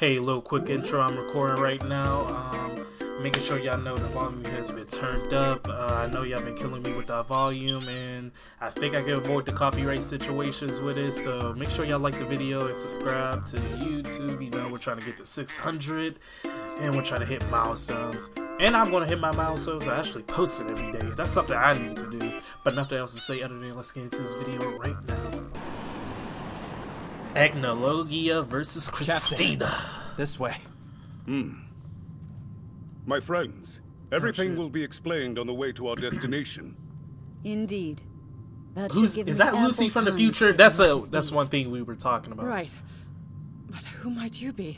Hey, little quick intro. I'm recording right now. Making sure y'all know the volume has been turned up. I know y'all been killing me with that volume, and I think I can avoid the copyright situations with it. So make sure y'all like the video and subscribe to YouTube. You know, we're trying to get to 600, and we're trying to hit milestones. And I'm gonna hit my milestones. I actually post it every day. That's something I need to do. But nothing else to say other than let's get into this video right now. Agnologia versus Christina. Captain, this way. My friends, everything will be explained on the way to our destination. Indeed. Is that Lucy from the future? That's one thing we were talking about. Right. But who might you be?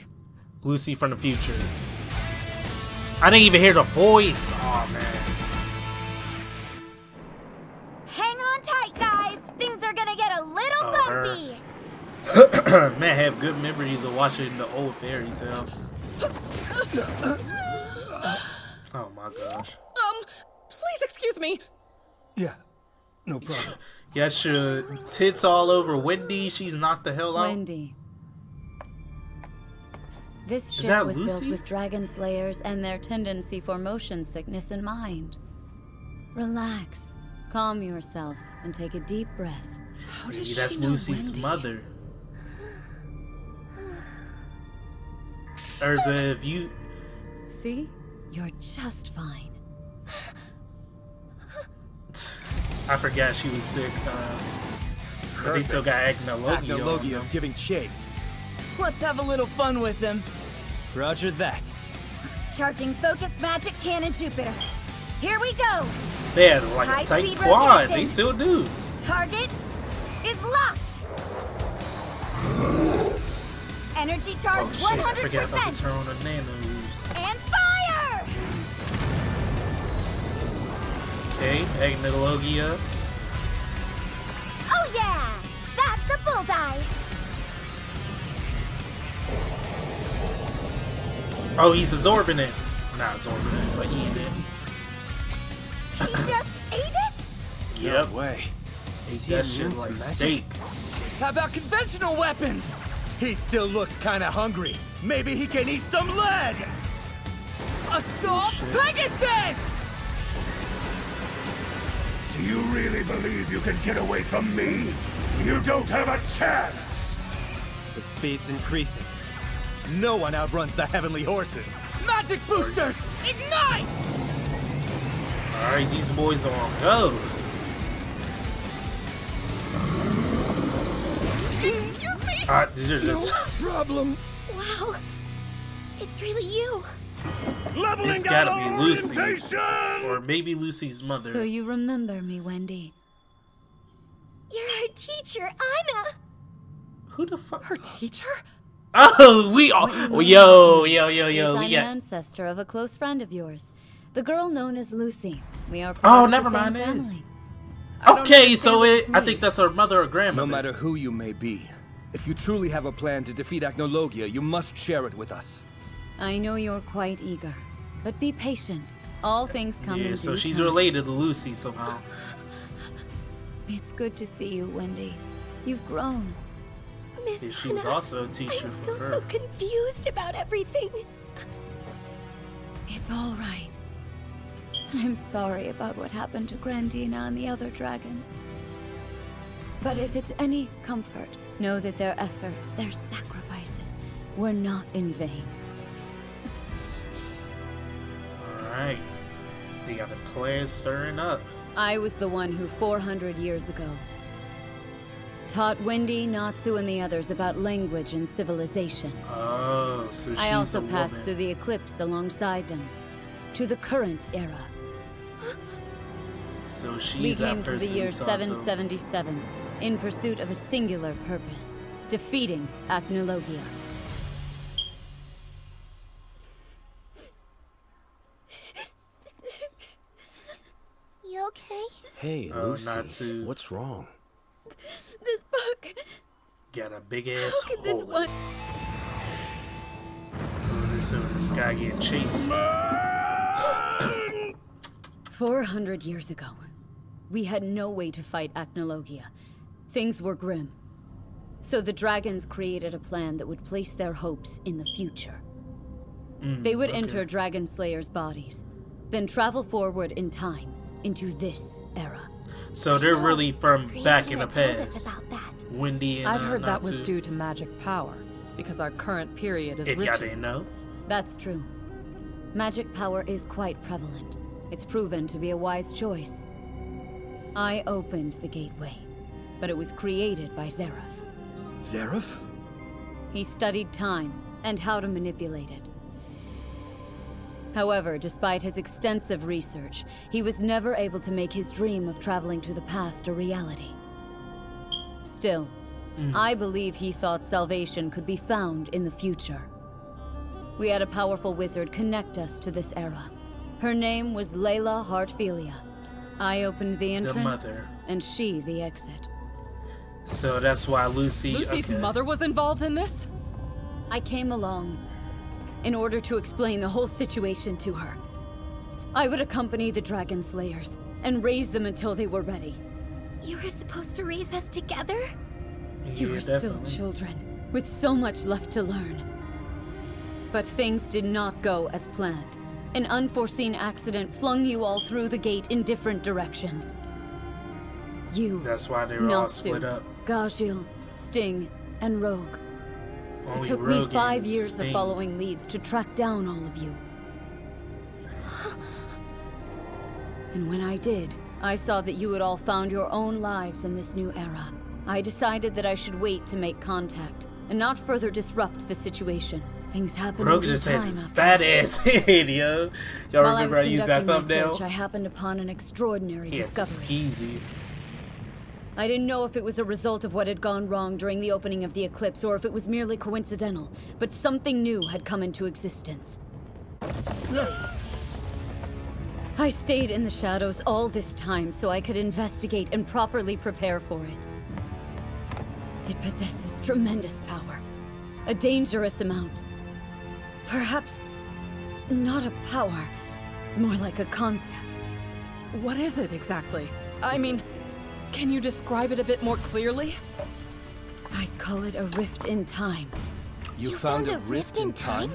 Lucy from the future. I didn't even hear the voice. Oh man. Hang on tight, guys. Things are gonna get a little bumpy. Man, I have good memories of watching the old fairy tale. Oh my gosh. Please excuse me. Yeah, no problem. Yeah, sure. Tits all over Wendy. She's knocked the hell out. Wendy. This Is ship that was Lucy? built with dragon slayers and their tendency for motion sickness in mind. Relax, calm yourself, and take a deep breath. How does Maybe she that's know Lucy's Wendy? mother. Urza, if you... See? You're just fine. I forgot she was sick. But they still got Agnologia. Agnologia's giving chase. Let's have a little fun with them. Roger that. Charging focused magic cannon Jupiter. Here we go. They had like a High tight speed squad. rotation. They still do. Target is locked. Energy charge Oh shit, I forgot about the 100%. turn on the nanos. And fire! Okay, Agnologia. Oh yeah! That's a bullseye. Oh, he's absorbing it. Not absorbing it, but eating it. He just ate it? Yep. No way. Ate he that immune shit to like magic? steak. How about conventional weapons? He still looks kinda hungry. Maybe he can eat some lead! Assault Pegasus! Do you really believe you can get away from me? You don't have a chance! The speed's increasing. No one outruns the heavenly horses. Magic boosters! Ignite! Alright, these boys are on go. Excuse me. They're just... Problem. Wow. It's really you. Leveling It's gotta out be Lucy. orientation! Or maybe Lucy's mother. So you remember me, Wendy. You're our teacher, Anna. Who the fuck? Her teacher? Oh, we all... Yo. Is We I'm an got... ancestor of a close friend of yours, the girl known as Lucy. We are Oh, part of never the same mind, it is. family. Okay, so what it... this I think that's her mother or grandmother. No matter who you may be, if you truly have a plan to defeat Agnologia, you must share it with us. I know you're quite eager, but be patient. All things come in Yeah, so due she's time. related to Lucy somehow. It's good to see you, Wendy. You've grown. Miss Yeah, she was Anna, also a teacher I'm for still her. so confused about everything. It's all right. I'm sorry about what happened to Grandina and the other dragons. But if it's any comfort, know that their efforts, their sacrifices, were not in vain. Alright. They got the plan stirring up. I was the one who 400 years ago taught Wendy, Natsu, and the others about language and civilization. Oh, so she's I also a passed woman. through the eclipse alongside them, to the current era. So We she's that came to the person year who taught them. 777 in pursuit of a singular purpose, defeating Agnologia. You okay? Hey, Oh, Lucy, Natsu. what's wrong? This book. Got a big ass How could this hole. one? This in the sky getting chased. 400 years ago, we had no way to fight Agnologia. Things were grim. So the dragons created a plan that would place their hopes in the future. They would enter Dragon Slayers' bodies, then travel forward in time into this era. So they're really from back in the Creator told us past. about that. Wendy and I'd heard that was Natsu. due to magic power, because our current period is If y'all rich. didn't know. That's true. Magic power is quite prevalent. It's proven to be a wise choice. I opened the gateway, but it was created by Zeref. Zeref? He studied time and how to manipulate it. However, despite his extensive research, he was never able to make his dream of traveling to the past a reality. Still, I believe he thought salvation could be found in the future. We had a powerful wizard connect us to this era. Her name was Layla Hartfilia. I opened the entrance, mother. and she the exit. So that's why Lucy. Lucy's okay. mother was involved in this? I came along in order to explain the whole situation to her. I would accompany the Dragon Slayers and raise them until they were ready. You were supposed to raise us together? You Yeah, were still definitely. children, with so much left to learn. But things did not go as planned. An unforeseen accident flung you all through the gate in different directions. You, That's why they were all Natsu, split up. Gajil, Sting, and Rogue. It Only took me Rogue 5 and years of Sting. following leads to track down all of you. And when I did, I saw that you had all found your own lives in this new era. I decided that I should wait to make contact, and not further disrupt the situation. Things happen Rogue in just time had this after fat all. ass head, yo. Y'all While I remember was I used that conducting my thumbnail? search, I happened upon an extraordinary He had the discovery. skeezy. I didn't know if it was a result of what had gone wrong during the opening of the eclipse or if it was merely coincidental, but something new had come into existence. I stayed in the shadows all this time so I could investigate and properly prepare for it. It possesses tremendous power, a dangerous amount. Perhaps not a power, it's more like a concept. What is it exactly? I mean, can you describe it a bit more clearly? I'd call it a rift in time. You found a rift in time?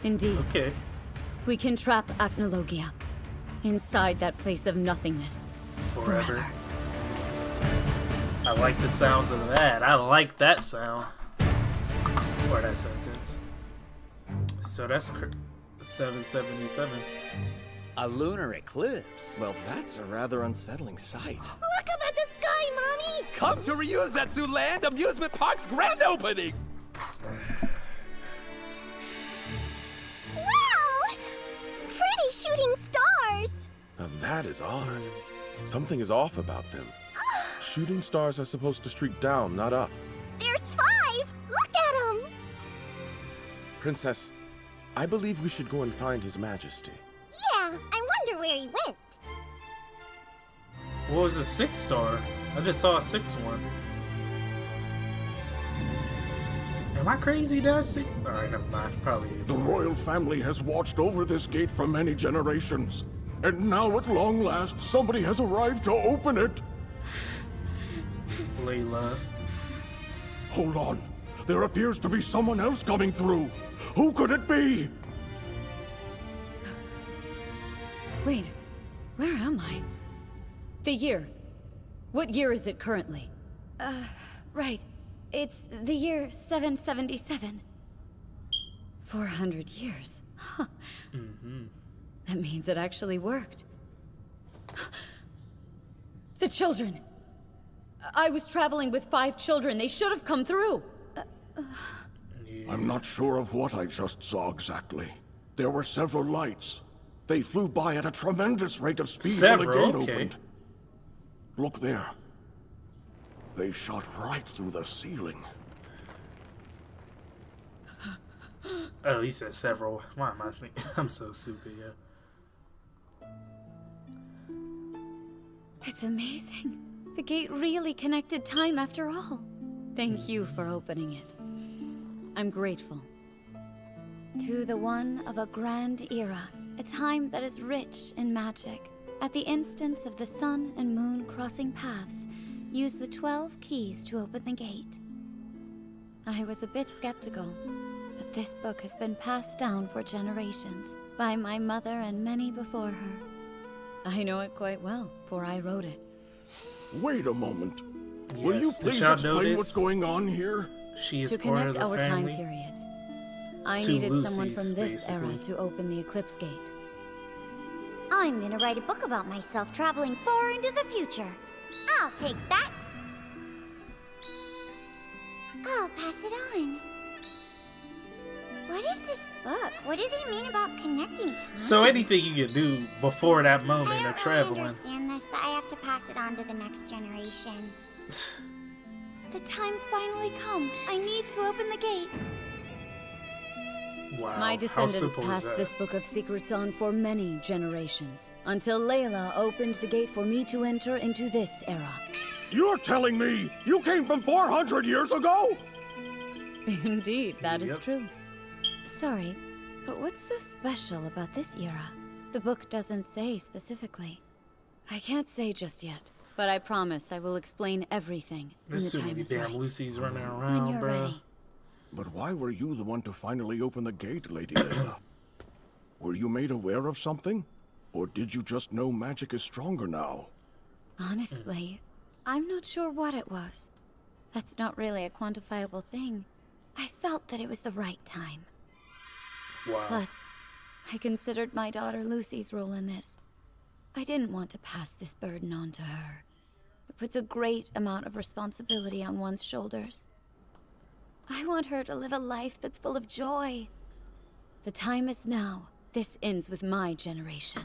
Indeed. Okay. We can trap Acnologia inside that place of nothingness Forever. I like the sounds of that. I like that sound. Or that sentence. So that's 777. A lunar eclipse? Well, that's a rather unsettling sight. Look up at the sky, Mommy! Come to Ryuzetsu Land Amusement Park's grand opening! Wow! Pretty shooting stars! Now that is odd. Something is off about them. Shooting stars are supposed to streak down, not up. There's 5! Look at them! Princess, I believe we should go and find His Majesty. Yeah, I wonder where he went. What was the 6th star? I just saw a 6th one. Am I crazy, Darcy? Alright, never mind. Probably. The royal family has watched over this gate for many generations. And now at long last, somebody has arrived to open it. Layla. Hold on. There appears to be someone else coming through. Who could it be? Wait, where am I? The year. What year is it currently? Right. It's the year 777. 400 years. Huh. That means it actually worked. The children! I was traveling with 5 children. They should have come through. I'm not sure of what I just saw exactly. There were several lights. They flew by at a tremendous rate of speed when the Several? gate Okay. opened. Look there. They shot right through the ceiling. Oh, he said several. Why am I thinking? I'm so stupid, yeah. It's amazing. The gate really connected time after all. Thank you for opening it. I'm grateful. To the one of a grand era, a time that is rich in magic. At the instance of the sun and moon crossing paths, use the 12 keys to open the gate. I was a bit skeptical, but this book has been passed down for generations by my mother and many before her. I know it quite well, for I wrote it. Wait a moment. Will you Yes, did please y'all explain notice? what's going on here? She is To part connect of the our time family. periods, I To needed someone Lucy's, from this era basically. to open the Eclipse Gate. I'm gonna write a book about myself traveling far into the future. I'll take that. I'll pass it on. What is this book? What does he mean about connecting time? So anything you can do before that I moment don't of really traveling. understand this, but I have to pass it on to the next generation. The time's finally come. I need to open the gate. Wow. My how descendants simple is passed that? this book of secrets on for many generations, until Layla opened the gate for me to enter into this era. You're telling me you came from 400 years ago? Indeed, that is Yep. true. Sorry, but what's so special about this era? The book doesn't say specifically. I can't say just yet, but I promise I will explain everything when There's the too time many is damn right. Lucy's running When around, you're bro. ready. But why were you the one to finally open the gate, Lady Layla? Were you made aware of something? Or did you just know magic is stronger now? Honestly, I'm not sure what it was. That's not really a quantifiable thing. I felt that it was the right time. Wow. Plus, I considered my daughter Lucy's role in this. I didn't want to pass this burden on to her. It puts a great amount of responsibility on one's shoulders. I want her to live a life that's full of joy. The time is now. This ends with my generation.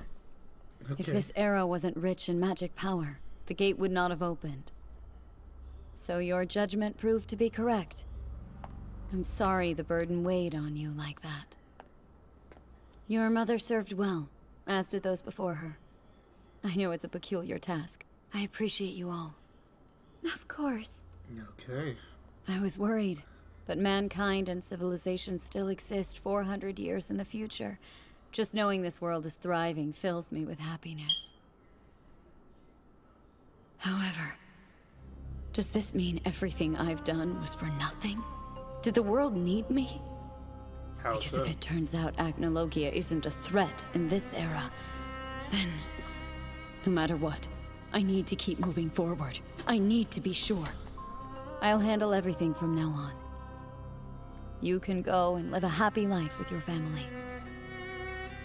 If Okay. this era wasn't rich in magic power, the gate would not have opened. So your judgment proved to be correct. I'm sorry the burden weighed on you like that. Your mother served well, as did those before her. I know it's a peculiar task. I appreciate you all. Of course. Okay. I was worried, but mankind and civilization still exist 400 years in the future. Just knowing this world is thriving fills me with happiness. However, does this mean everything I've done was for nothing? Did the world need me? How Because so? if it turns out Agnologia isn't a threat in this era, then no matter what, I need to keep moving forward. I need to be sure. I'll handle everything from now on. You can go and live a happy life with your family.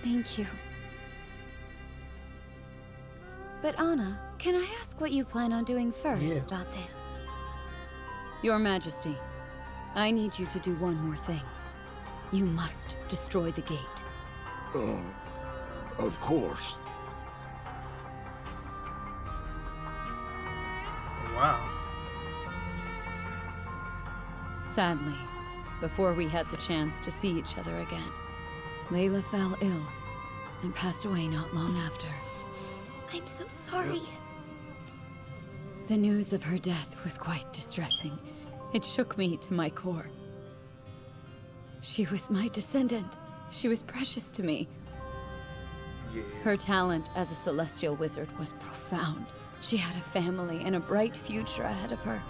Thank you. But Anna, can I ask what you plan on doing first Yeah. about this? Your Majesty, I need you to do one more thing. You must destroy the gate. Of course. Wow. Sadly, before we had the chance to see each other again, Layla fell ill and passed away not long after. I'm so sorry. The news of her death was quite distressing. It shook me to my core. She was my descendant. She was precious to me. Yeah. Her talent as a celestial wizard was profound. She had a family and a bright future ahead of her,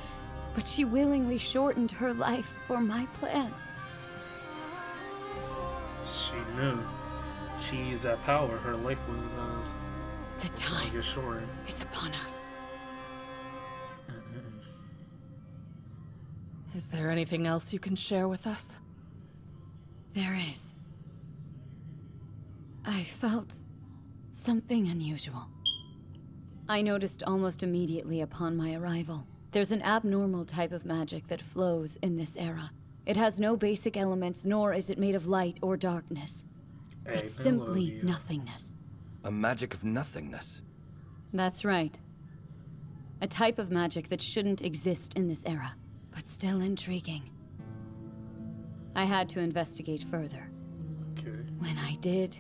but she willingly shortened her life for my plan. She knew. She used that power. Her life was The time get short. is upon us. Is there anything else you can share with us? There is. I felt something unusual. I noticed almost immediately upon my arrival. There's an abnormal type of magic that flows in this era. It has no basic elements, nor is it made of light or darkness. It's simply nothingness. A magic of nothingness. That's right. A type of magic that shouldn't exist in this era, but still intriguing. I had to investigate further. Okay. When I did,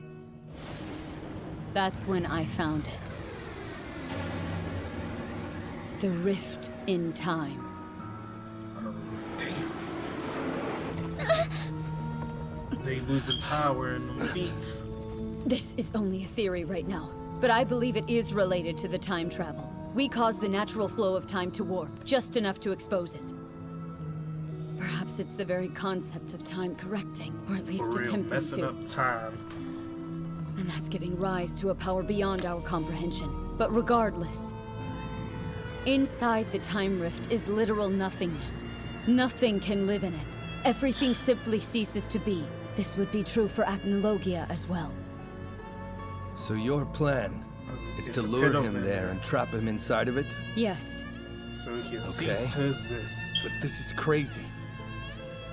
that's when I found it. The rift in time. They losing power in them feats. This is only a theory right now, but I believe it is related to the time travel. We cause the natural flow of time to warp, just enough to expose it. Perhaps it's the very concept of time correcting, or at least For real, attempting messing to. up time. And that's giving rise to a power beyond our comprehension. But regardless, inside the time rift is literal nothingness. Nothing can live in it. Everything simply ceases to be. This would be true for Acnologia as well. So your plan is It's to a lure pit him opener. there and trap him inside of it? Yes. So he can cease his this. But this is crazy.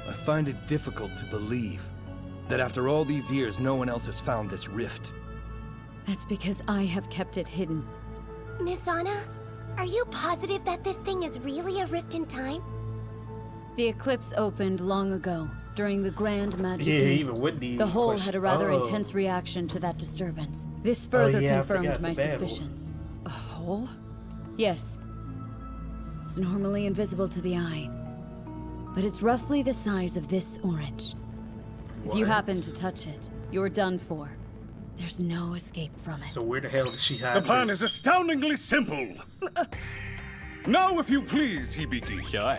I find it difficult to believe that after all these years, no one else has found this rift. That's because I have kept it hidden. Miss Anna, are you positive that this thing is really a rift in time? The eclipse opened long ago, during the Grand Magic Yeah, Age. even with the The whole question- had a rather Oh. intense reaction to that disturbance. This further yeah, I confirmed forgot my the battle. suspicions. A hole? Yes. It's normally invisible to the eye, but it's roughly the size of this orange. If you What? happen to touch it, you're done for. There's no escape from it. So where the hell did she hide The plan this? is astoundingly simple. Now, if you please, Hibiki. Sure.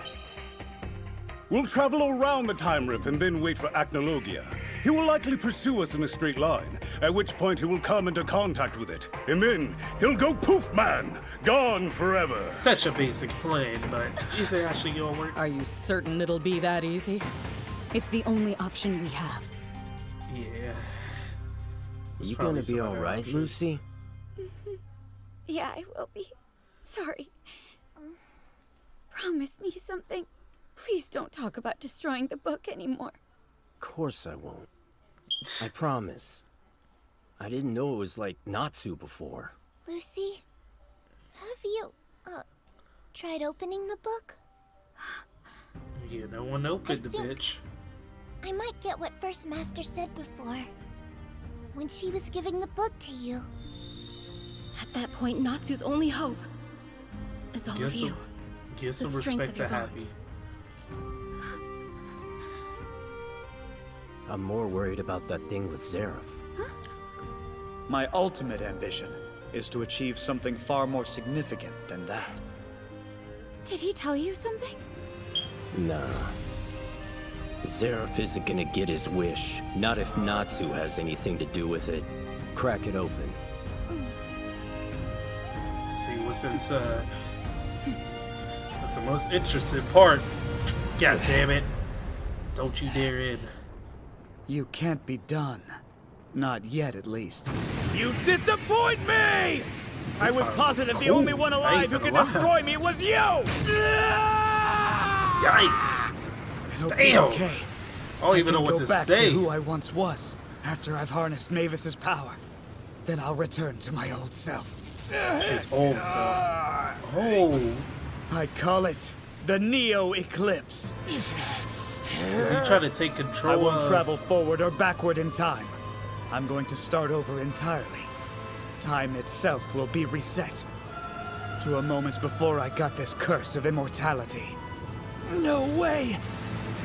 We'll travel around the time rift and then wait for Acnologia. He will likely pursue us in a straight line, at which point he will come into contact with it. And then he'll go poof, man! Gone forever! Such a basic plan, but is it actually gonna work? Are you certain it'll be that easy? It's the only option we have. Yeah. There's You probably gonna some be other alright, options. Lucy? Yeah, I will be. Sorry. Promise me something. Please don't talk about destroying the book anymore. Of course I won't. I promise. I didn't know it was like Natsu before. Lucy, have you, tried opening the book? Yeah, no one opened the think- bitch. I might get what First Master said before. When she was giving the book to you. At that point, Natsu's only hope is all of you. Give some strength respect of to your Happy. I'm more worried about that thing with Zareth. My ultimate ambition is to achieve something far more significant than that. Did he tell you something? Nah. Zareth isn't gonna get his wish. Not if Natsu has anything to do with it. Crack it open. See what's inside. That's the most interesting part. God damn it. Don't you dare in. You can't be done. Not yet, at least. You disappoint me! I was part positive the cool. only one I ain't alive who gonna could lie. destroy me was you! Yikes. It'll be Damn. okay. I don't even know can what go to back say. to who I once was after I've harnessed Mavis's power. Then I'll return to my old self. His old self. Oh. I call it the Neo Eclipse. Is he trying to take control I won't of... travel forward or backward in time. I'm going to start over entirely. Time itself will be reset to a moment before I got this curse of immortality. No way!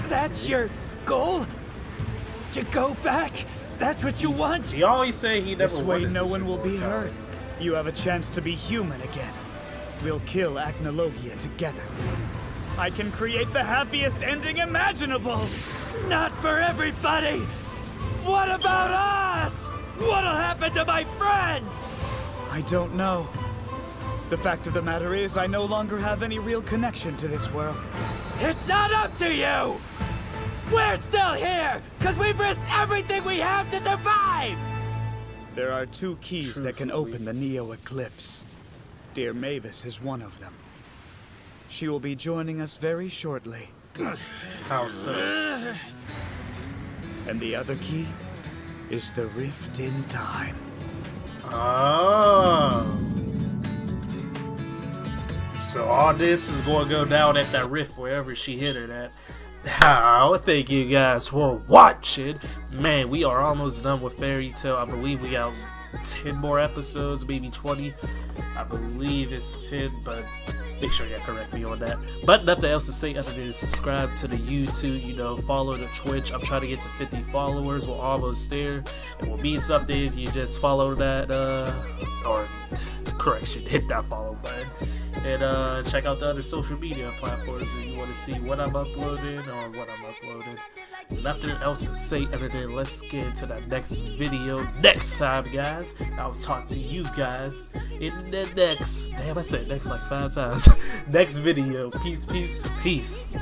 That's your goal? To go back? That's what you want? He always say he never This way wanted no this one will be hurt. immortality. You have a chance to be human again. We'll kill Acnologia together. I can create the happiest ending imaginable! Not for everybody! What about us? What'll happen to my friends? I don't know. The fact of the matter is, I no longer have any real connection to this world. It's not up to you! We're still here, because we've risked everything we have to survive! There are two keys that can Truthfully. open the Neo Eclipse. Dear Mavis is one of them. She will be joining us very shortly. How so? And the other key is the Rift in Time. Oh. So all this is going to go down at that rift wherever she hit it at. Now, thank you guys for watching. Man, we are almost done with Fairy Tail. I believe we got 10 more episodes, maybe 20. I believe it's 10, but make sure you correct me on that. But nothing else to say other than subscribe to the YouTube, you know, follow the Twitch. I'm trying to get to 50 followers. We're almost there. It will be something if you just follow that, or correction, hit that follow button. And check out the other social media platforms if you want to see what I'm uploading or what I'm uploading. Nothing else to say other than let's get into that next video next time, guys. I'll talk to you guys in the next, damn, I said next like 5 times. Next video. Peace, peace, peace.